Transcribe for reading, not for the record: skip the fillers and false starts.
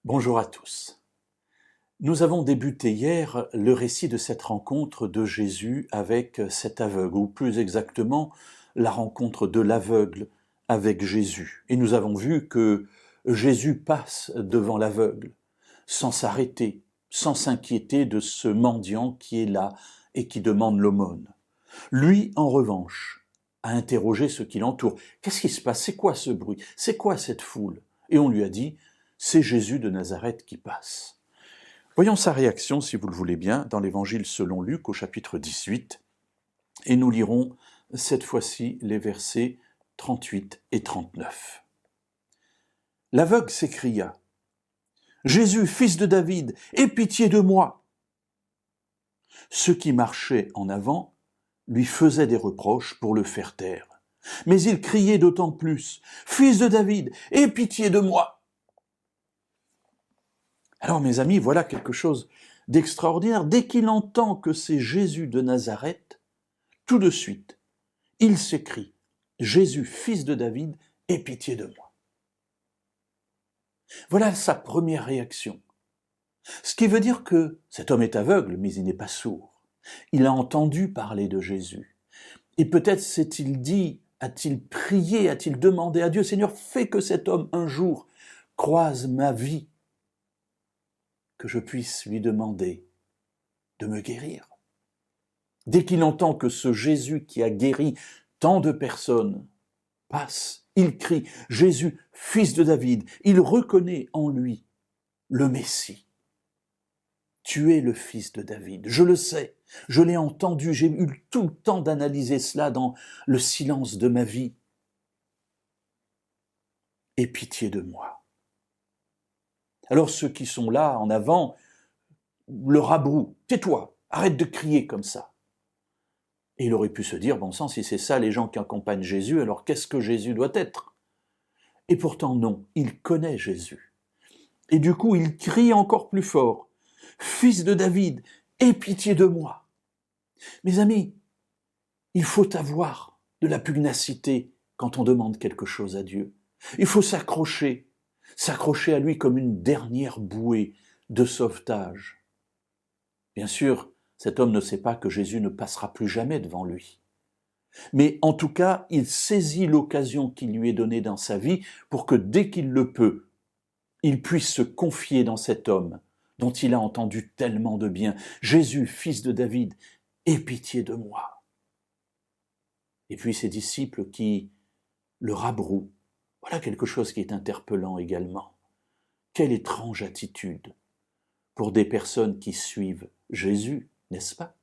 Bonjour à tous. Nous avons débuté hier le récit de cette rencontre de Jésus avec cet aveugle, ou plus exactement la rencontre de l'aveugle avec Jésus. Et nous avons vu que Jésus passe devant l'aveugle, sans s'arrêter, sans s'inquiéter de ce mendiant qui est là et qui demande l'aumône. Lui, en revanche, a interrogé ceux qui l'entourent. Qu'est-ce qui se passe? C'est quoi ce bruit? C'est quoi cette foule? Et on lui a dit, c'est Jésus de Nazareth qui passe. Voyons sa réaction, si vous le voulez bien, dans l'Évangile selon Luc au chapitre 18, et nous lirons cette fois-ci les versets 38 et 39. L'aveugle s'écria, « Jésus, fils de David, aie pitié de moi !» Ceux qui marchaient en avant lui faisaient des reproches pour le faire taire. Mais il criait d'autant plus, « Fils de David, aie pitié de moi !» Alors mes amis, voilà quelque chose d'extraordinaire. Dès qu'il entend que c'est Jésus de Nazareth, tout de suite, il s'écrie, « Jésus, fils de David, aie pitié de moi !» Voilà sa première réaction. Ce qui veut dire que cet homme est aveugle, mais il n'est pas sourd. Il a entendu parler de Jésus. Et peut-être s'est-il dit, a-t-il prié, a-t-il demandé à Dieu, « Seigneur, fais que cet homme un jour croise ma vie, que je puisse lui demander de me guérir. » Dès qu'il entend que ce Jésus qui a guéri tant de personnes passe, il crie « Jésus, fils de David !» Il reconnaît en lui le Messie. Tu es le fils de David, je le sais, je l'ai entendu, j'ai eu tout le temps d'analyser cela dans le silence de ma vie. Aie pitié de moi. Alors ceux qui sont là en avant le rabrouent. Tais-toi, arrête de crier comme ça. Et il aurait pu se dire, bon sang, si c'est ça les gens qui accompagnent Jésus, alors qu'est-ce que Jésus doit être? Et pourtant non, il connaît Jésus. Et du coup, il crie encore plus fort, « Fils de David, aie pitié de moi !» Mes amis, il faut avoir de la pugnacité quand on demande quelque chose à Dieu. Il faut s'accrocher à lui comme une dernière bouée de sauvetage. Bien sûr, cet homme ne sait pas que Jésus ne passera plus jamais devant lui. Mais en tout cas, il saisit l'occasion qui lui est donnée dans sa vie pour que dès qu'il le peut, il puisse se confier dans cet homme dont il a entendu tellement de bien. « Jésus, fils de David, aie pitié de moi !» Et puis ses disciples qui le rabrouent. Voilà quelque chose qui est interpellant également. Quelle étrange attitude pour des personnes qui suivent Jésus, n'est-ce pas?